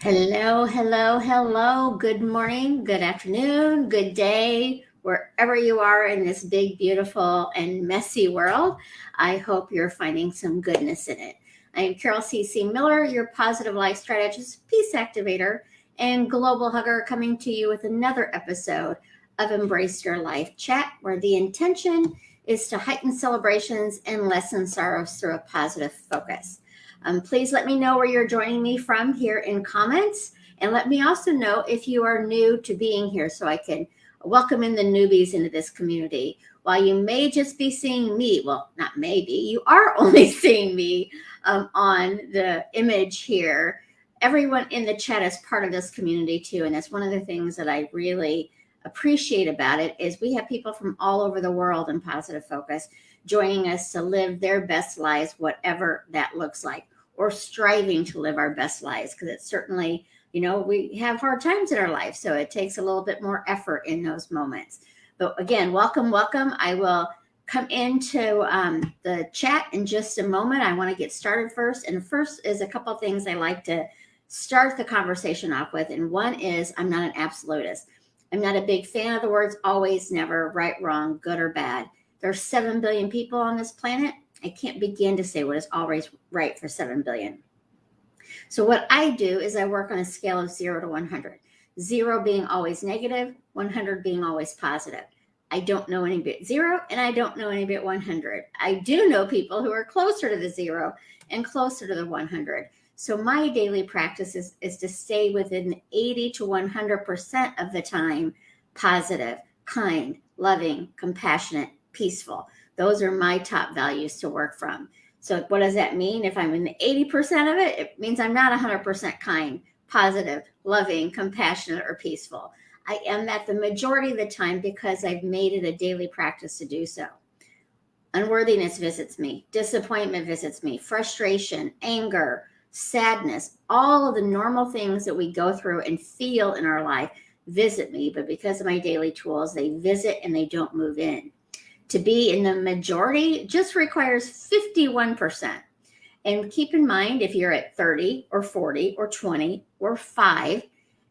Hello, hello, hello. Good morning, good afternoon, good day, wherever you are in this big, beautiful, and messy world. I hope you're finding some goodness in it. I am Carol C.C. Miller, your positive life strategist, peace activator, and global hugger, coming to you with another episode of Embrace Your Life Chat, where the intention is to heighten celebrations and lessen sorrows through a positive focus. Please let me know where you're joining me from here in comments. And let me also know if you are new to being here so I can welcome in the newbies into this community. While you may just be seeing me, well, not maybe, you are only seeing me on the image here. Everyone in the chat is part of this community too. And that's one of the things that I really appreciate about it is we have people from all over the world in Positive Focus joining us to live their best lives, whatever that looks like, or striving to live our best lives, because it's certainly, we have hard times in our life, so it takes a little bit more effort in those moments. But again, welcome. I will come into the chat in just a moment. I want to get started first. And first is a couple of things I like to start the conversation off with. And one is I'm not an absolutist. I'm not a big fan of the words always, never, right, wrong, good or bad. There's 7 billion people on this planet. I can't begin to say what is always right for 7 billion. So what I do is I work on a scale of 0 to 100. 0 being always negative, 100 being always positive. I don't know any bit 0 and I don't know any bit 100. I do know people who are closer to the 0 and closer to the 100. So my daily practice is to stay within 80 to 100% of the time positive, kind, loving, compassionate, peaceful. Those are my top values to work from. So what does that mean? If I'm in the 80% of it, it means I'm not 100% kind, positive, loving, compassionate, or peaceful. I am that the majority of the time because I've made it a daily practice to do so. Unworthiness visits me, disappointment visits me, frustration, anger, sadness, all of the normal things that we go through and feel in our life visit me, but because of my daily tools, they visit and they don't move in. To be in the majority just requires 51%. And keep in mind, if you're at 30 or 40 or 20 or 5,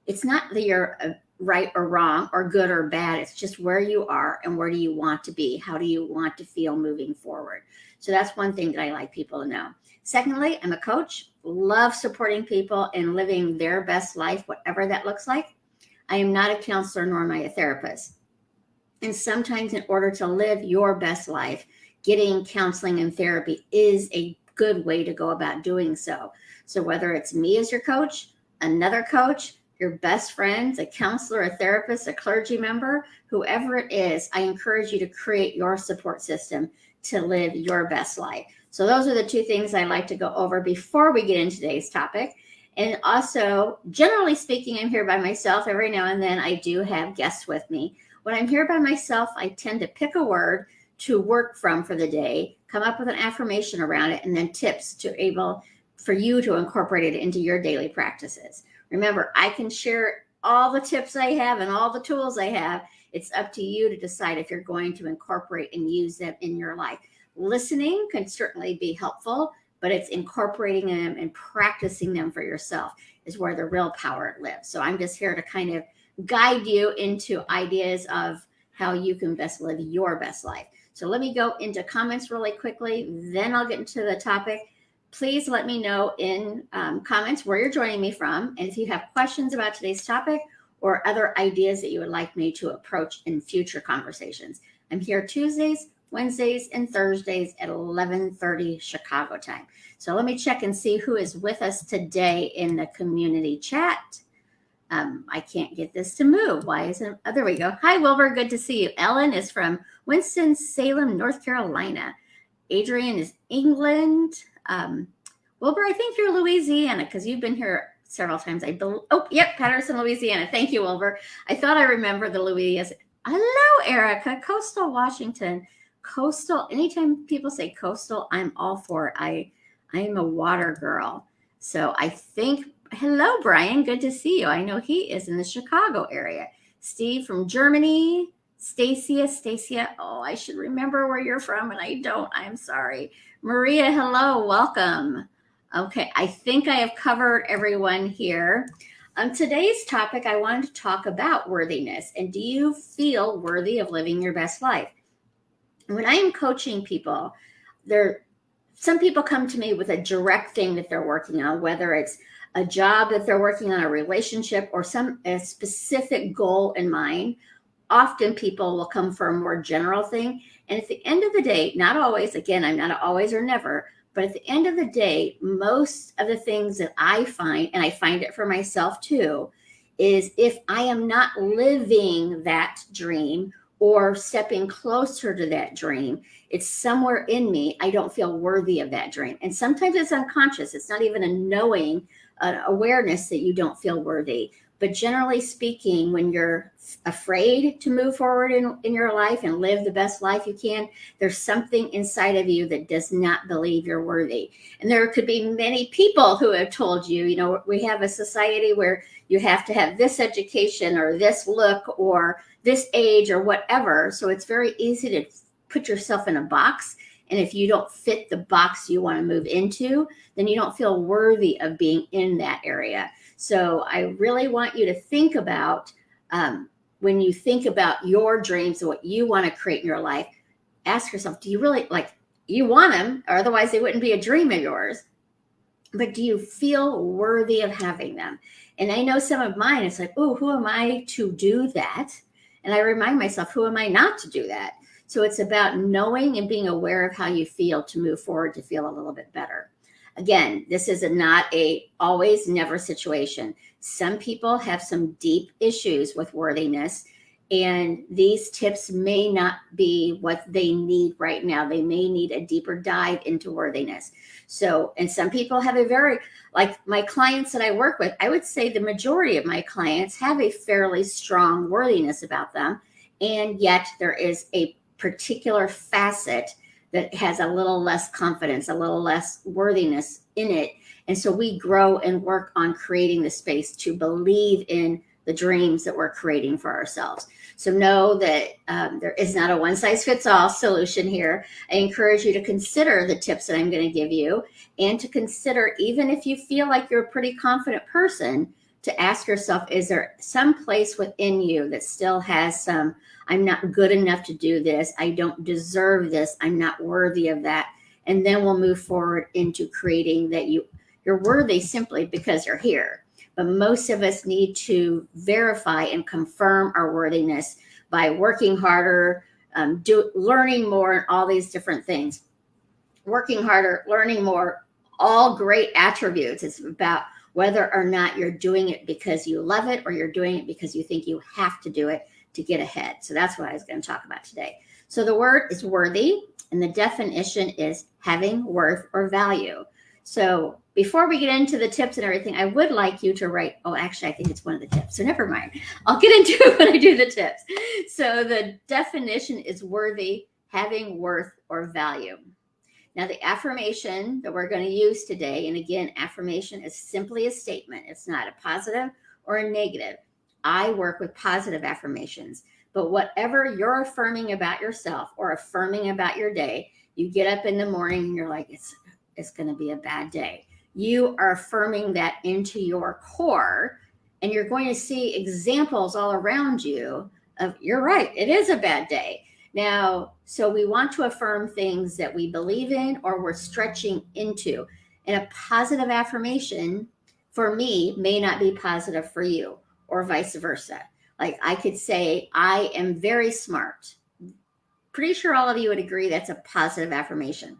it's not that you're right or wrong or good or bad. It's just where you are and where do you want to be? How do you want to feel moving forward? So that's one thing that I like people to know. Secondly, I'm a coach, love supporting people in living their best life, whatever that looks like. I am not a counselor, nor am I a therapist. And sometimes in order to live your best life, getting counseling and therapy is a good way to go about doing so. So whether it's me as your coach, another coach, your best friends, a counselor, a therapist, a clergy member, whoever it is, I encourage you to create your support system to live your best life. So those are the two things I like to go over before we get into today's topic. And also, generally speaking, I'm here by myself. Every now and then I do have guests with me. When I'm here by myself, I tend to pick a word to work from for the day, come up with an affirmation around it, and then tips for you to incorporate it into your daily practices. Remember, I can share all the tips I have and all the tools I have. It's up to you to decide if you're going to incorporate and use them in your life. Listening can certainly be helpful, but it's incorporating them and practicing them for yourself is where the real power lives. So I'm just here to kind of guide you into ideas of how you can best live your best life. So let me go into comments really quickly, then I'll get into the topic. Please let me know in comments where you're joining me from, and if you have questions about today's topic or other ideas that you would like me to approach in future conversations. I'm here Tuesdays, Wednesdays, and Thursdays at 11:30 Chicago time. So let me check and see who is with us today in the community chat. I can't get this to move. Why isn't it? Oh, there we go. Hi, Wilbur. Good to see you. Ellen is from Winston-Salem, North Carolina. Adrian is England. Wilbur, I think you're Louisiana because you've been here several times. Patterson, Louisiana. Thank you, Wilbur. I thought I remember the Louisiana. Hello, Erica. Coastal Washington. Coastal. Anytime people say coastal, I'm all for it. I am a water girl. So I think. Hello, Brian. Good to see you. I know he is in the Chicago area. Steve from Germany. Stacia. Oh, I should remember where you're from, and I don't. I'm sorry. Maria, hello. Welcome. Okay, I think I have covered everyone here. On today's topic, I wanted to talk about worthiness. And do you feel worthy of living your best life? When I am coaching people, some people come to me with a direct thing that they're working on, whether it's a job that they're working on, a relationship, or a specific goal in mind. Often people will come for a more general thing. And at the end of the day, not always, again, I'm not always or never, but at the end of the day, most of the things that I find, and I find it for myself too, is if I am not living that dream or stepping closer to that dream, it's somewhere in me, I don't feel worthy of that dream. And sometimes it's unconscious. It's not even a knowing, an awareness that you don't feel worthy. But generally speaking, when you're afraid to move forward in your life and live the best life you can, there's something inside of you that does not believe you're worthy. And there could be many people who have told you, we have a society where you have to have this education or this look or this age or whatever. So it's very easy to put yourself in a box. And if you don't fit the box you want to move into, then you don't feel worthy of being in that area. So I really want you to think about when you think about your dreams and what you want to create in your life, ask yourself, do you really you want them? Or otherwise they wouldn't be a dream of yours. But do you feel worthy of having them? And I know some of mine, it's like, oh, who am I to do that? And I remind myself, who am I not to do that? So it's about knowing and being aware of how you feel to move forward to feel a little bit better. Again, this is not a always never situation. Some people have some deep issues with worthiness, and these tips may not be what they need right now. They may need a deeper dive into worthiness. So, and some people have like my clients that I work with, I would say the majority of my clients have a fairly strong worthiness about them. And yet there is a particular facet that has a little less confidence, a little less worthiness in it. And so we grow and work on creating the space to believe in the dreams that we're creating for ourselves. So know that there is not a one size fits all solution here. I encourage you to consider the tips that I'm going to give you, and to consider, even if you feel like you're a pretty confident person, to ask yourself, is there some place within you that still has some, I'm not good enough to do this, I don't deserve this, I'm not worthy of that. And then we'll move forward into creating that you're worthy simply because you're here. But most of us need to verify and confirm our worthiness by working harder, learning more, and all these different things. Working harder, learning more, all great attributes. It's about whether or not you're doing it because you love it or you're doing it because you think you have to do it to get ahead. So that's what I was going to talk about today. So the word is worthy, and the definition is having worth or value. So before we get into the tips and everything, I would like you to write, actually, I think it's one of the tips. So never mind. I'll get into it when I do the tips. So the definition is worthy, having worth or value. Now, the affirmation that we're going to use today, and again, affirmation is simply a statement. It's not a positive or a negative. I work with positive affirmations. But whatever you're affirming about yourself or affirming about your day, you get up in the morning and you're like, it's going to be a bad day. You are affirming that into your core, and you're going to see examples all around you of, you're right, it is a bad day. Now, so we want to affirm things that we believe in or we're stretching into. And a positive affirmation for me may not be positive for you, or vice versa. Like I could say, I am very smart. Pretty sure all of you would agree that's a positive affirmation.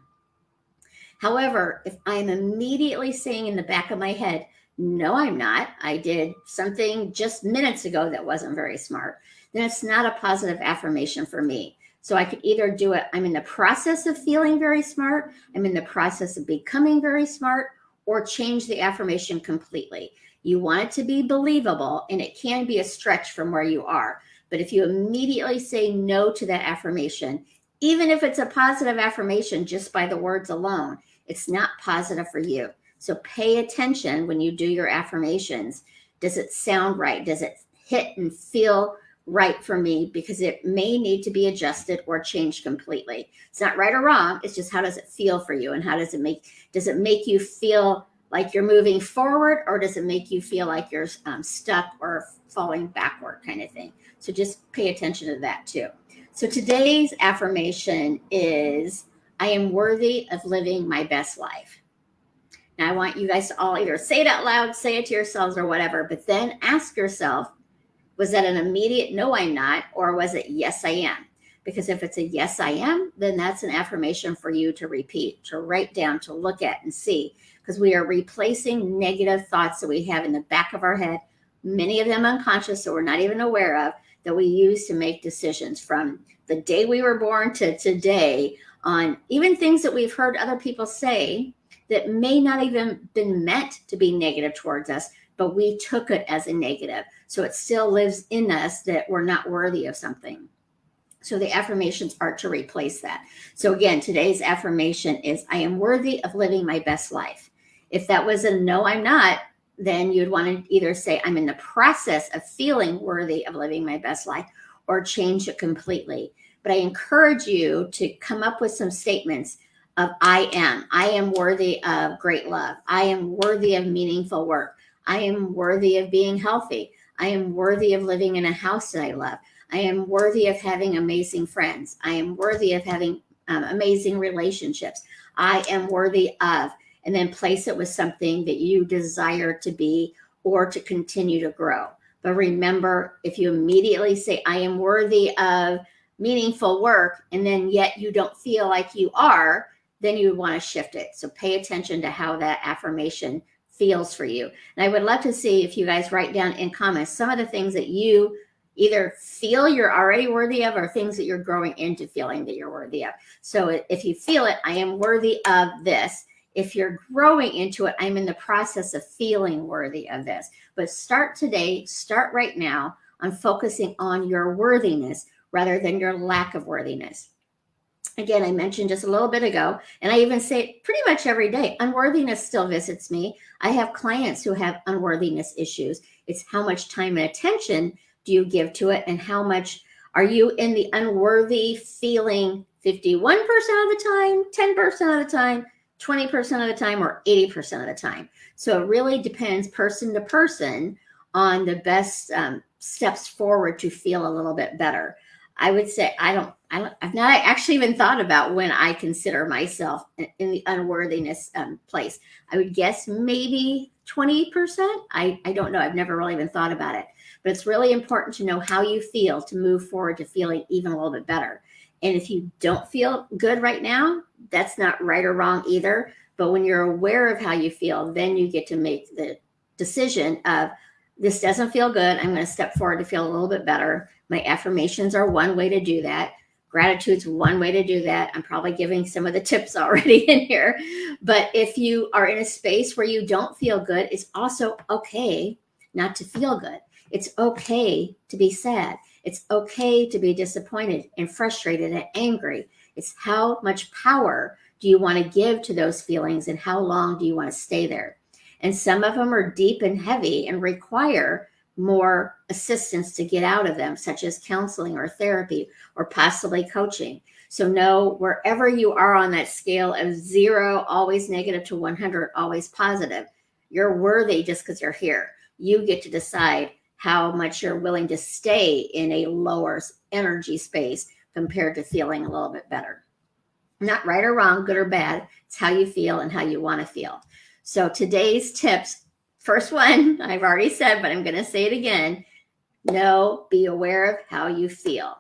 However, if I'm immediately saying in the back of my head, no, I'm not, I did something just minutes ago that wasn't very smart, then it's not a positive affirmation for me. So I could either do it, I'm in the process of feeling very smart, I'm in the process of becoming very smart, or change the affirmation completely. You want it to be believable, and it can be a stretch from where you are. But if you immediately say no to that affirmation, even if it's a positive affirmation just by the words alone, it's not positive for you. So pay attention when you do your affirmations. Does it sound right? Does it hit and feel right for me because it may need to be adjusted or changed completely. It's not right or wrong. It's just, how does it feel for you? And how does it make you feel like you're moving forward, or does it make you feel like you're stuck or falling backward kind of thing? So just pay attention to that too. So today's affirmation is, I am worthy of living my best life. Now I want you guys to all either say it out loud, say it to yourselves or whatever, but then ask yourself, was that an immediate no, I'm not, or was it yes, I am? Because if it's a yes, I am, then that's an affirmation for you to repeat, to write down, to look at and see, because we are replacing negative thoughts that we have in the back of our head, many of them unconscious, so we're not even aware of, that we use to make decisions from the day we were born to today, on even things that we've heard other people say that may not even been meant to be negative towards us, but we took it as a negative. So it still lives in us that we're not worthy of something. So the affirmations are to replace that. So again, today's affirmation is, I am worthy of living my best life. If that was a no, I'm not, then you'd want to either say, I'm in the process of feeling worthy of living my best life, or change it completely. But I encourage you to come up with some statements of, I am worthy of great love. I am worthy of meaningful work. I am worthy of being healthy. I am worthy of living in a house that I love. I am worthy of having amazing friends. I am worthy of having amazing relationships. I am worthy of, and then place it with something that you desire to be or to continue to grow. But remember, if you immediately say, I am worthy of meaningful work, and then yet you don't feel like you are, then you would want to shift it. So pay attention to how that affirmation feels for you. And I would love to see if you guys write down in comments some of the things that you either feel you're already worthy of, or things that you're growing into feeling that you're worthy of. So if you feel it, I am worthy of this. If you're growing into it, I'm in the process of feeling worthy of this. But start today, start right now on focusing on your worthiness rather than your lack of worthiness. Again, I mentioned just a little bit ago, and I even say it pretty much every day, unworthiness still visits me. I have clients who have unworthiness issues. It's how much time and attention do you give to it, and how much are you in the unworthy feeling 51% of the time, 10% of the time, 20% of the time, or 80% of the time. So it really depends person to person on the best steps forward to feel a little bit better. I would say I've not actually even thought about when I consider myself in the unworthiness place. I would guess maybe 20%. I don't know. I've never really even thought about it. But it's really important to know how you feel to move forward to feeling even a little bit better. And if you don't feel good right now, that's not right or wrong either. But when you're aware of how you feel, then you get to make the decision of, this doesn't feel good. I'm going to step forward to feel a little bit better. My affirmations are one way to do that. Gratitude's one way to do that. I'm probably giving some of the tips already in here. But if you are in a space where you don't feel good, it's also okay not to feel good. It's okay to be sad. It's okay to be disappointed and frustrated and angry. It's how much power do you want to give to those feelings, and how long do you want to stay there? And some of them are deep and heavy and require more assistance to get out of them, such as counseling or therapy or possibly coaching. So know, wherever you are on that scale of 0, always negative, to 100, always positive, you're worthy just because you're here. You get to decide how much you're willing to stay in a lower energy space compared to feeling a little bit better. Not right or wrong, good or bad. It's how you feel and how you want to feel. So today's tips, first one, I've already said, but I'm going to say it again. Be aware of how you feel.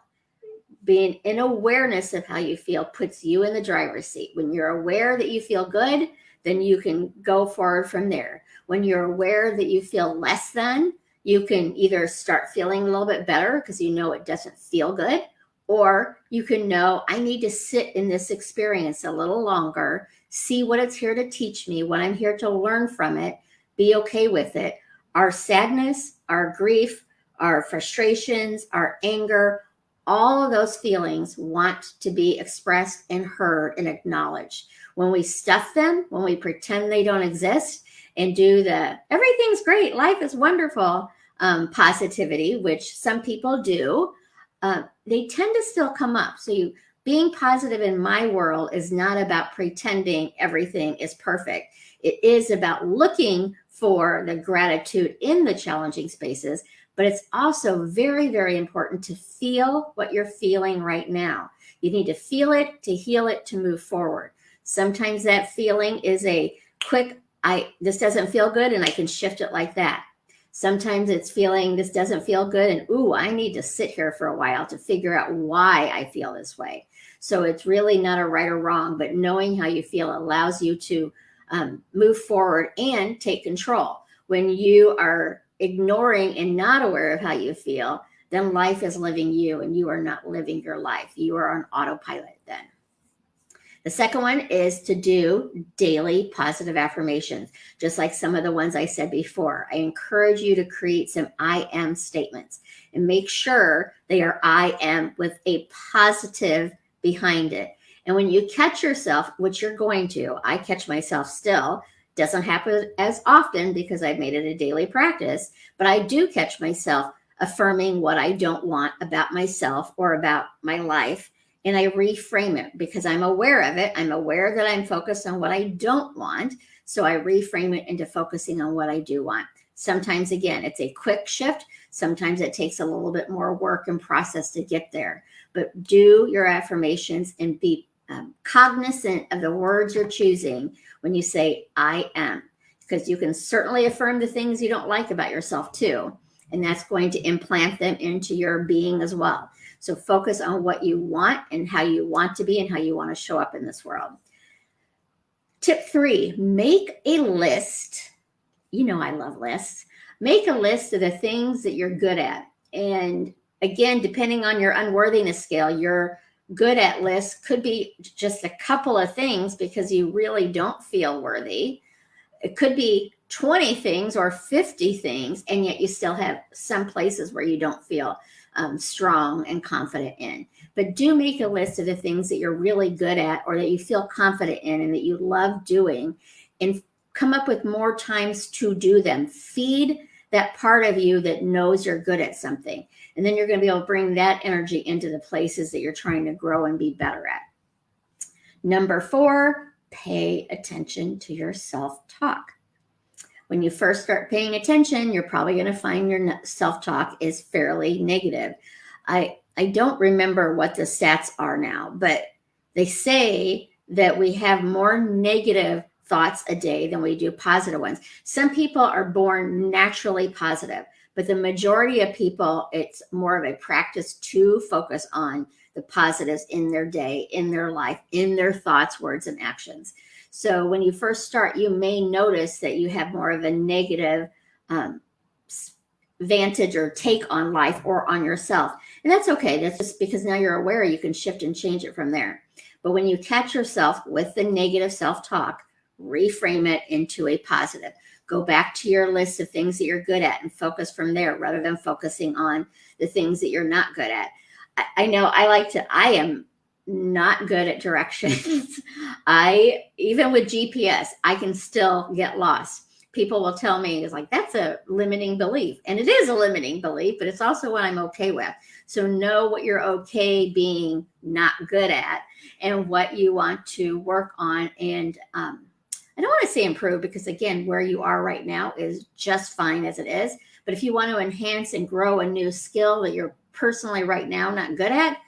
Being in awareness of how you feel puts you in the driver's seat. When you're aware that you feel good, then you can go forward from there. When you're aware that you feel less than, you can either start feeling a little bit better because you know it doesn't feel good, or you can know, I need to sit in this experience a little longer, see what it's here to teach me, what I'm here to learn from it, be okay with it. Our sadness, our grief, our frustrations, our anger, all of those feelings want to be expressed and heard and acknowledged. When we stuff them, when we pretend they don't exist and do everything's great, life is wonderful, positivity, which some people do, they tend to still come up. So being positive in my world is not about pretending everything is perfect. It is about looking for the gratitude in the challenging spaces, but it's also very, very important to feel what you're feeling right now. You need to feel it to heal it, to move forward. Sometimes that feeling is a quick, this doesn't feel good, and I can shift it like that. Sometimes it's feeling this doesn't feel good, and ooh, I need to sit here for a while to figure out why I feel this way. So it's really not a right or wrong, but knowing how you feel allows you to move forward and take control. When you are ignoring and not aware of how you feel, then life is living you and you are not living your life. You are on autopilot then. The second one is to do daily positive affirmations, just like some of the ones I said before. I encourage you to create some I am statements and make sure they are I am with a positive behind it. And when you catch yourself, which you're going to, I catch myself still, doesn't happen as often because I've made it a daily practice, but I do catch myself affirming what I don't want about myself or about my life. And I reframe it because I'm aware of it. I'm aware that I'm focused on what I don't want. So I reframe it into focusing on what I do want. Sometimes, again, it's a quick shift. Sometimes it takes a little bit more work and process to get there. But do your affirmations and be cognizant of the words you're choosing when you say I am, because you can certainly affirm the things you don't like about yourself too. And that's going to implant them into your being as well. So focus on what you want and how you want to be and how you want to show up in this world. Tip 3, make a list. You know I love lists. Make a list of the things that you're good at. And again, depending on your unworthiness scale, your good at list could be just a couple of things because you really don't feel worthy. It could be 20 things or 50 things, and yet you still have some places where you don't feel strong and confident in. But do make a list of the things that you're really good at or that you feel confident in and that you love doing, and come up with more times to do them. Feed that part of you that knows you're good at something. And then you're going to be able to bring that energy into the places that you're trying to grow and be better at. Number 4, pay attention to your self-talk. When you first start paying attention, you're probably going to find your self-talk is fairly negative. I don't remember what the stats are now, but they say that we have more negative thoughts a day than we do positive ones. Some people are born naturally positive, but the majority of people, it's more of a practice to focus on the positives in their day, in their life, in their thoughts, words, and actions. So when you first start, you may notice that you have more of a negative vantage or take on life or on yourself. And that's okay. That's just because now you're aware, you can shift and change it from there. But when you catch yourself with the negative self-talk, reframe it into a positive. Go back to your list of things that you're good at and focus from there rather than focusing on the things that you're not good at. I know I am not good at directions. Even with GPS, I can still get lost. People will tell me, it's like, that's a limiting belief. And it is a limiting belief, but it's also what I'm okay with. So know what you're okay being not good at and what you want to work on. And I don't want to say improve because, again, where you are right now is just fine as it is. But if you want to enhance and grow a new skill that you're personally right now not good at,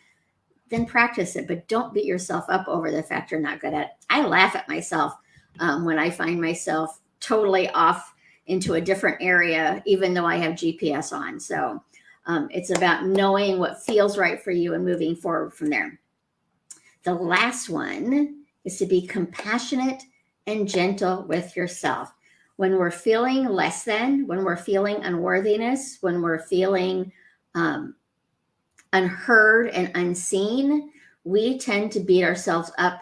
then practice it. But don't beat yourself up over the fact you're not good at it. I laugh at myself when I find myself totally off into a different area, even though I have GPS on. So it's about knowing what feels right for you and moving forward from there. The last one is to be compassionate and gentle with yourself. When we're feeling less than, when we're feeling unworthiness, when we're feeling unheard and unseen, we tend to beat ourselves up,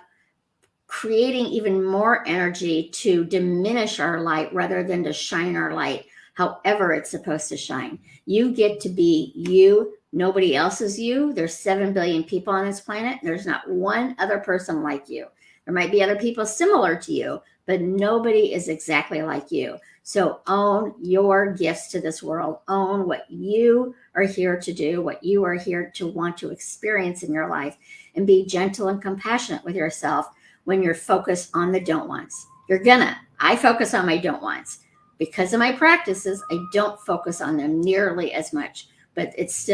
creating even more energy to diminish our light rather than to shine our light however it's supposed to shine. You get to be you. Nobody else is you. There's 7 billion people on this planet. There's not one other person like you. There might be other people similar to you, but nobody is exactly like you. So own your gifts to this world. Own what you are here to do, what you are here to want to experience in your life, and be gentle and compassionate with yourself when you're focused on the don't wants. I focus on my don't wants. Because of my practices, I don't focus on them nearly as much, but it's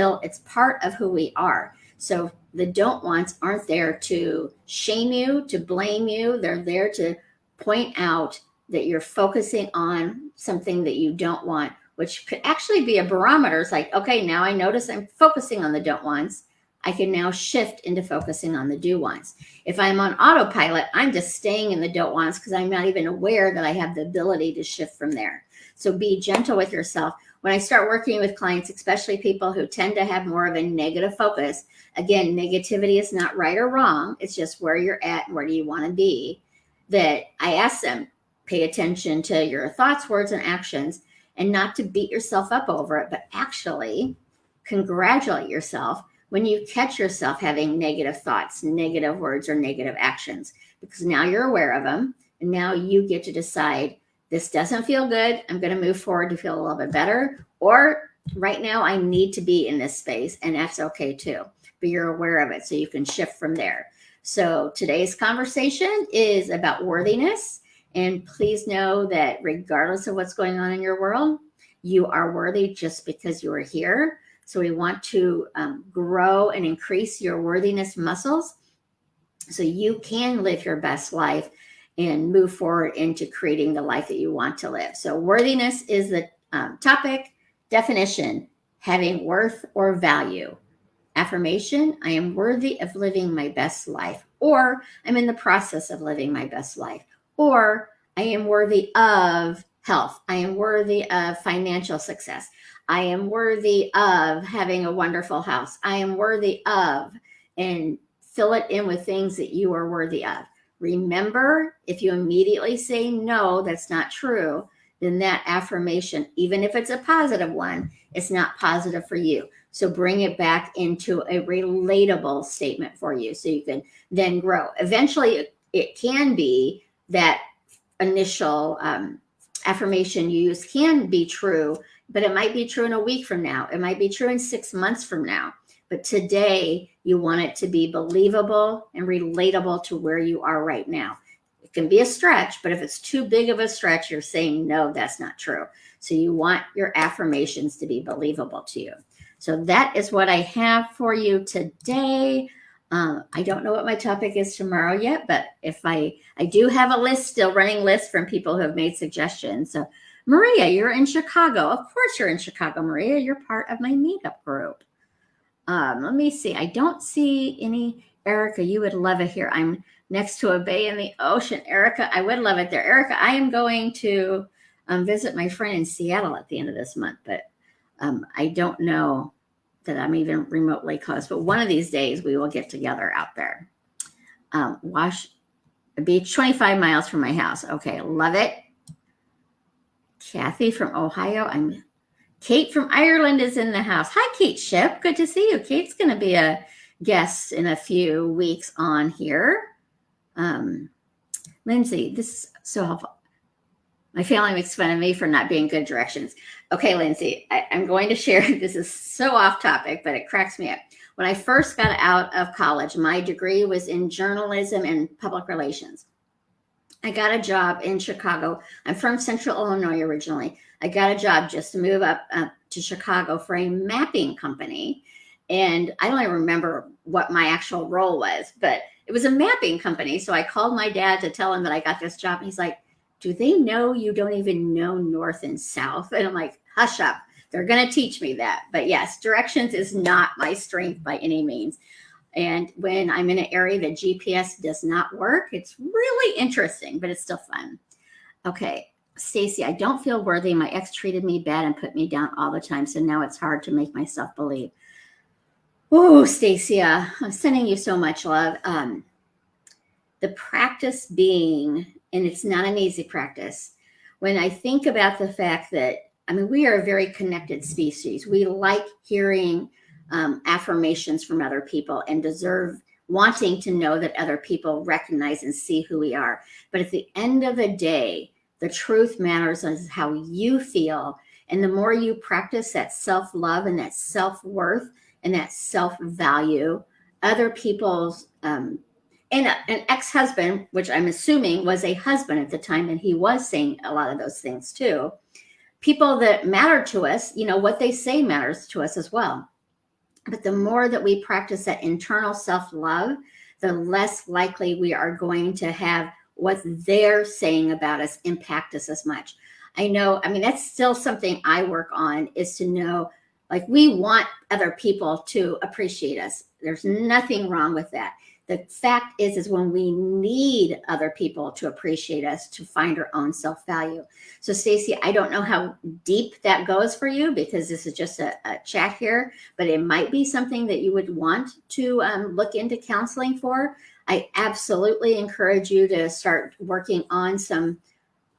part of who we are. So the don't wants aren't there to shame you, to blame you. They're there to point out that you're focusing on something that you don't want, which could actually be a barometer. It's like, okay, now I notice I'm focusing on the don't wants. I can now shift into focusing on the do wants. If I'm on autopilot, I'm just staying in the don't wants because I'm not even aware that I have the ability to shift from there. So be gentle with yourself. When I start working with clients, especially people who tend to have more of a negative focus, again, negativity is not right or wrong. It's just where you're at and where do you want to be. That I ask them, pay attention to your thoughts, words, and actions, and not to beat yourself up over it, but actually congratulate yourself when you catch yourself having negative thoughts, negative words, or negative actions, because now you're aware of them, and now you get to decide, this doesn't feel good. I'm going to move forward to feel a little bit better, or right now I need to be in this space, and that's okay too. But you're aware of it, so you can shift from there. So today's conversation is about worthiness, and please know that regardless of what's going on in your world, you are worthy just because you are here. So we want to grow and increase your worthiness muscles so you can live your best life and move forward into creating the life that you want to live. So worthiness is the topic. Definition: having worth or value. Affirmation: I am worthy of living my best life, or I'm in the process of living my best life, or I am worthy of health. I am worthy of financial success. I am worthy of having a wonderful house. I am worthy of, and fill it in with things that you are worthy of. Remember, if you immediately say, no, that's not true, then that affirmation, even if it's a positive one, it's not positive for you. So bring it back into a relatable statement for you so you can then grow. Eventually, it can be that initial affirmation you use can be true, but it might be true in a week from now. It might be true in 6 months from now. But today, you want it to be believable and relatable to where you are right now. It can be a stretch, but if it's too big of a stretch, you're saying, no, that's not true. So you want your affirmations to be believable to you. So that is what I have for you today. I don't know what my topic is tomorrow yet, but if I do have a list, still running list from people who have made suggestions. So Maria, you're in Chicago. Of course you're in Chicago, Maria. You're part of my meetup group. Let me see. I don't see any. Erica, you would love it here. I'm next to a bay in the ocean. Erica, I would love it there. Erica, I am going to visit my friend in Seattle at the end of this month, but I don't know that I'm even remotely close. But one of these days we will get together out there. Wash Beach, 25 miles from my house. Okay, love it. Kathy from Ohio. Kate from Ireland is in the house. Hi, Kate Ship. Good to see you. Kate's going to be a guest in a few weeks on here. Lindsay, this is so helpful. My family makes fun of me for not being good directions. Okay, Lindsay, I'm going to share. This is so off topic, but it cracks me up. When I first got out of college, my degree was in journalism and public relations. I got a job in Chicago. I'm from Central Illinois originally. I got a job just to move up to Chicago for a mapping company. And I don't even remember what my actual role was, but it was a mapping company. So I called my dad to tell him that I got this job. And he's like, do they know you don't even know north and south? And I'm like, hush up. They're going to teach me that. But yes, directions is not my strength by any means. And when I'm in an area that GPS does not work, it's really interesting, but it's still fun. Okay, Stacy, I don't feel worthy. My ex treated me bad and put me down all the time. So now it's hard to make myself believe. Oh, Stacy, I'm sending you so much love. The practice being, and it's not an easy practice, when I think about the fact that, we are a very connected species. We like hearing affirmations from other people and wanting to know that other people recognize and see who we are. But at the end of the day, the truth matters is how you feel. And the more you practice that self-love and that self-worth and that self-value, other people's, and an ex-husband, which I'm assuming was a husband at the time, and he was saying a lot of those things too. People that matter to us, what they say matters to us as well. But the more that we practice that internal self-love, the less likely we are going to have what they're saying about us impact us as much. That's still something I work on, is to know, like, we want other people to appreciate us. There's nothing wrong with that. The fact is when we need other people to appreciate us to find our own self-value. So Stacey, I don't know how deep that goes for you, because this is just a chat here, but it might be something that you would want to look into counseling for. I absolutely encourage you to start working on some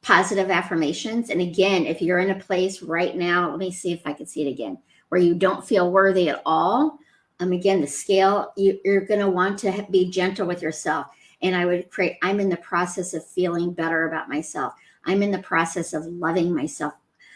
positive affirmations. And again, if you're in a place right now, let me see if I can see it again, where you don't feel worthy at all. Again, the scale, you're going to want to be gentle with yourself. And I would create, I'm in the process of feeling better about myself. I'm in the process of loving myself.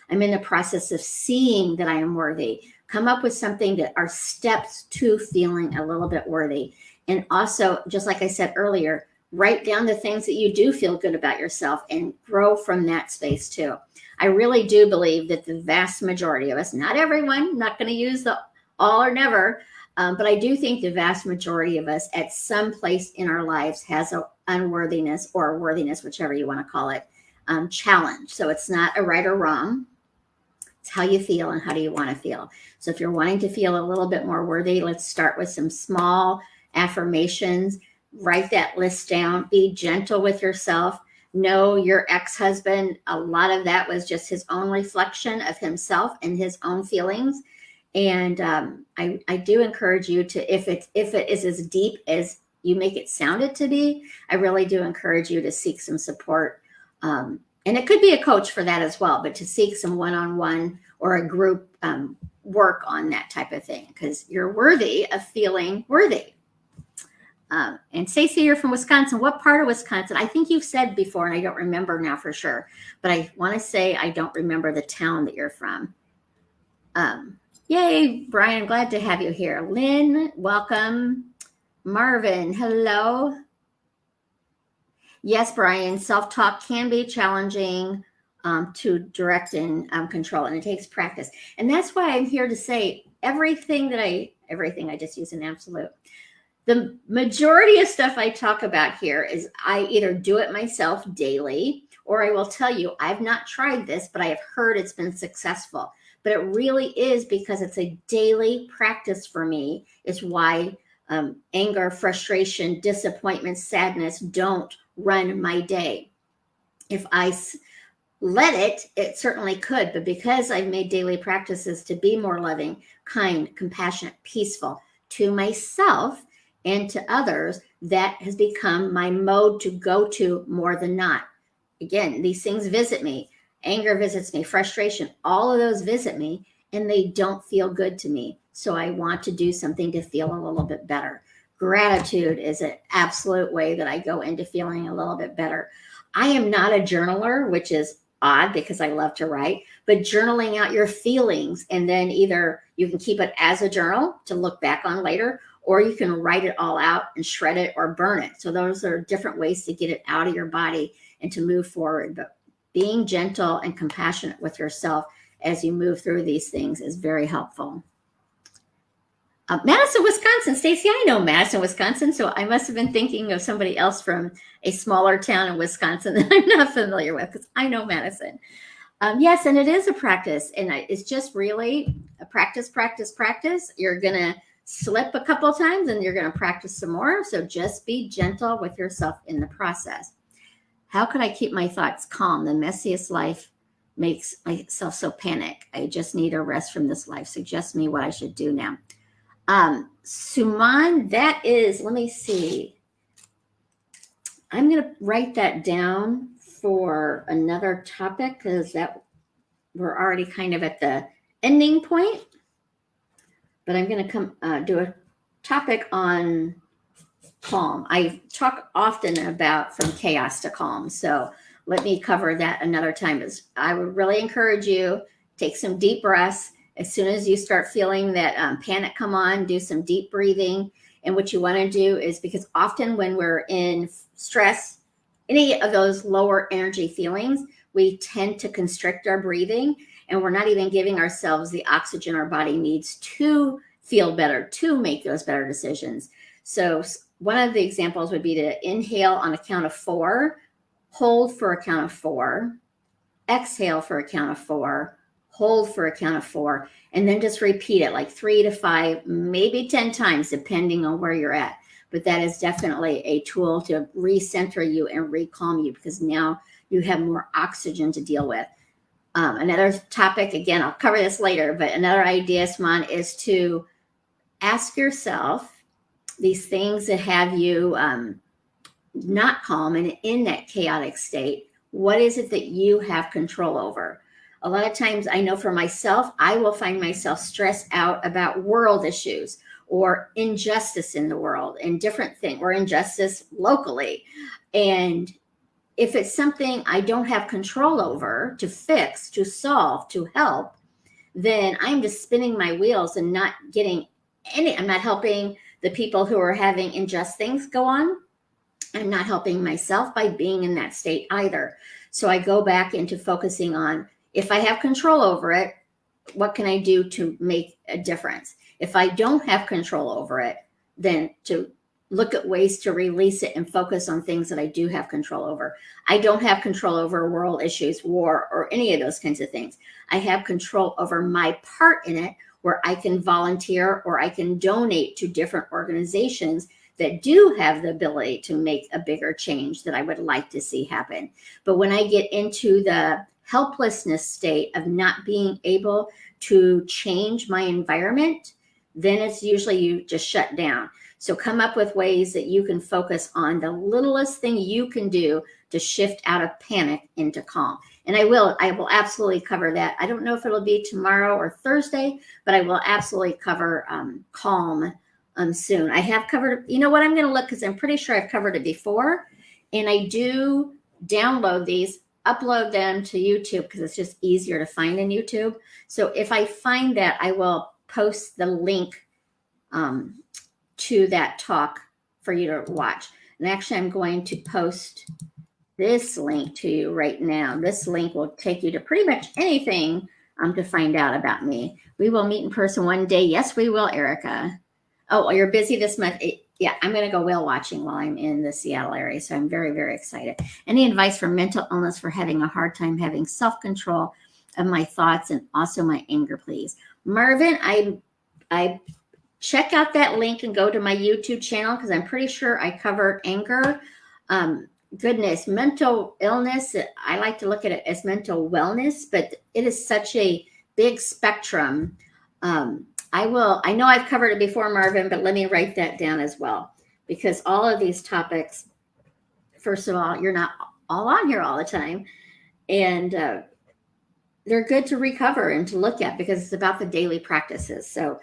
I'm in the process of seeing that I am worthy. Come up with something that are steps to feeling a little bit worthy. And also, just like I said earlier, write down the things that you do feel good about yourself and grow from that space too. I really do believe that the vast majority of us, not everyone, not going to use the all or never, but I do think the vast majority of us at some place in our lives has an unworthiness or worthiness, whichever you want to call it, challenge. So it's not a right or wrong. It's how you feel and how do you want to feel. So if you're wanting to feel a little bit more worthy, let's start with some small affirmations. Write that list down. Be gentle with yourself. Know your ex-husband, a lot of that was just his own reflection of himself and his own feelings. And I do encourage you to, if it is as deep as you make it sounded to be, I really do encourage you to seek some support. And it could be a coach for that as well, but to seek some one-on-one or a group work on that type of thing, because you're worthy of feeling worthy. And Stacey, you're from Wisconsin. What part of Wisconsin? I think you've said before, and I don't remember now for sure, but I want to say I don't remember the town that you're from. Yay, Brian, glad to have you here. Lynn, welcome. Marvin, hello. Yes, Brian, self-talk can be challenging to direct and control, and it takes practice. And that's why I'm here to say everything I just use an absolute. The majority of stuff I talk about here is I either do it myself daily, or I will tell you, I've not tried this, but I have heard it's been successful. But it really is because it's a daily practice for me. It's why anger, frustration, disappointment, sadness don't run my day. If I let it, it certainly could. But because I've made daily practices to be more loving, kind, compassionate, peaceful to myself and to others, that has become my mode to go to more than not. Again, these things visit me. Anger visits me, frustration, all of those visit me, and they don't feel good to me. So I want to do something to feel a little bit better. Gratitude is an absolute way that I go into feeling a little bit better. I am not a journaler, which is odd because I love to write, but journaling out your feelings, and then either you can keep it as a journal to look back on later, or you can write it all out and shred it or burn it. So those are different ways to get it out of your body and to move forward. But being gentle and compassionate with yourself as you move through these things is very helpful. Madison, Wisconsin. Stacey, I know Madison, Wisconsin, so I must have been thinking of somebody else from a smaller town in Wisconsin that I'm not familiar with, because I know Madison. Yes, and it is a practice, and it's just really a practice. You're going to slip a couple times, and you're going to practice some more, so just be gentle with yourself in the process. How could I keep my thoughts calm? The messiest life makes myself so panic. I just need a rest from this life. Suggest me what I should do now. Suman, that is, let me see. I'm going to write that down for another topic, because that we're already kind of at the ending point. But I'm going to come do a topic on calm. I talk often about from chaos to calm. So let me cover that another time. I would really encourage you, take some deep breaths. As soon as you start feeling that panic come on, do some deep breathing. And what you want to do is, because often when we're in stress, any of those lower energy feelings, we tend to constrict our breathing, and we're not even giving ourselves the oxygen our body needs to feel better, to make those better decisions. So one of the examples would be to inhale on a count of 4, hold for a count of 4, exhale for a count of 4, hold for a count of 4, and then just repeat it like 3 to 5, maybe 10 times, depending on where you're at. But that is definitely a tool to recenter you and recalm you, because now you have more oxygen to deal with. Another topic, again, I'll cover this later, but another idea, Sman, is to ask yourself these things that have you not calm and in that chaotic state. What is it that you have control over? A lot of times, I know for myself, I will find myself stressed out about world issues or injustice in the world and different things, or injustice locally. And if it's something I don't have control over to fix, to solve, to help, then I'm just spinning my wheels and not getting I'm not helping the people who are having unjust things go on. I'm not helping myself by being in that state either. So I go back into focusing on, if I have control over it, what can I do to make a difference? If I don't have control over it, then to look at ways to release it and focus on things that I do have control over. I don't have control over world issues, war, or any of those kinds of things. I have control over my part in it, where I can volunteer or I can donate to different organizations that do have the ability to make a bigger change that I would like to see happen. But when I get into the helplessness state of not being able to change my environment, then it's usually you just shut down. So come up with ways that you can focus on the littlest thing you can do to shift out of panic into calm. And I will absolutely cover that. I don't know if it'll be tomorrow or Thursday, but I will absolutely cover calm soon. I have covered, you know what, I'm going to look, because I'm pretty sure I've covered it before. And I do download these, upload them to YouTube, because it's just easier to find in YouTube. So if I find that, I will post the link to that talk for you to watch. And actually, I'm going to post this link to you right now. This link will take you to pretty much anything to find out about me. We will meet in person one day. Yes, we will, Erica. Oh, you're busy this month. Yeah, I'm going to go whale watching while I'm in the Seattle area. So I'm very, very excited. Any advice for mental illness, for having a hard time having self-control of my thoughts and also my anger, please? Marvin, I check out that link and go to my YouTube channel, because I'm pretty sure I covered anger. Goodness, mental illness, I like to look at it as mental wellness, but it is such a big spectrum. I know I've covered it before, Marvin, but let me write that down as well, because all of these topics, first of all, you're not all on here all the time, and they're good to recover and to look at, because it's about the daily practices. So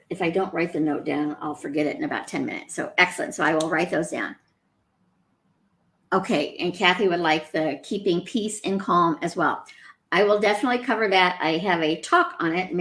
if I don't write the note down, I'll forget it in about 10 minutes. So excellent. So I will write those down. Okay. And Kathy would like the keeping peace and calm as well. I will definitely cover that. I have a talk on it.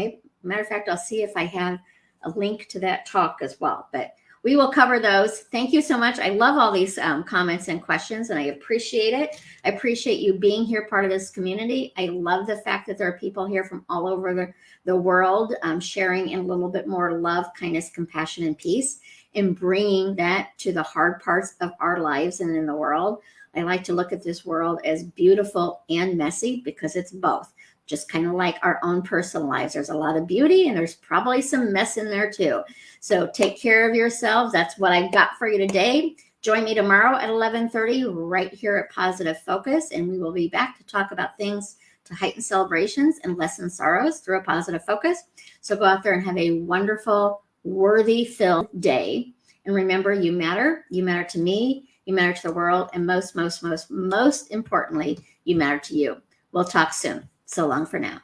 Matter of fact, I'll see if I have a link to that talk as well. But we will cover those. Thank you so much. I love all these comments and questions, and I appreciate it. I appreciate you being here, part of this community. I love the fact that there are people here from all over the world sharing in a little bit more love, kindness, compassion, and peace, and bringing that to the hard parts of our lives and in the world. I like to look at this world as beautiful and messy, because it's both. Just kind of like our own personal lives. There's a lot of beauty, and there's probably some mess in there too. So take care of yourselves. That's what I got for you today. Join me tomorrow at 11:30 right here at Positive Focus, and we will be back to talk about things to heighten celebrations and lessen sorrows through a positive focus. So go out there and have a wonderful, worthy-filled day. And remember, you matter. You matter to me. You matter to the world. And most importantly, you matter to you. We'll talk soon. So long for now.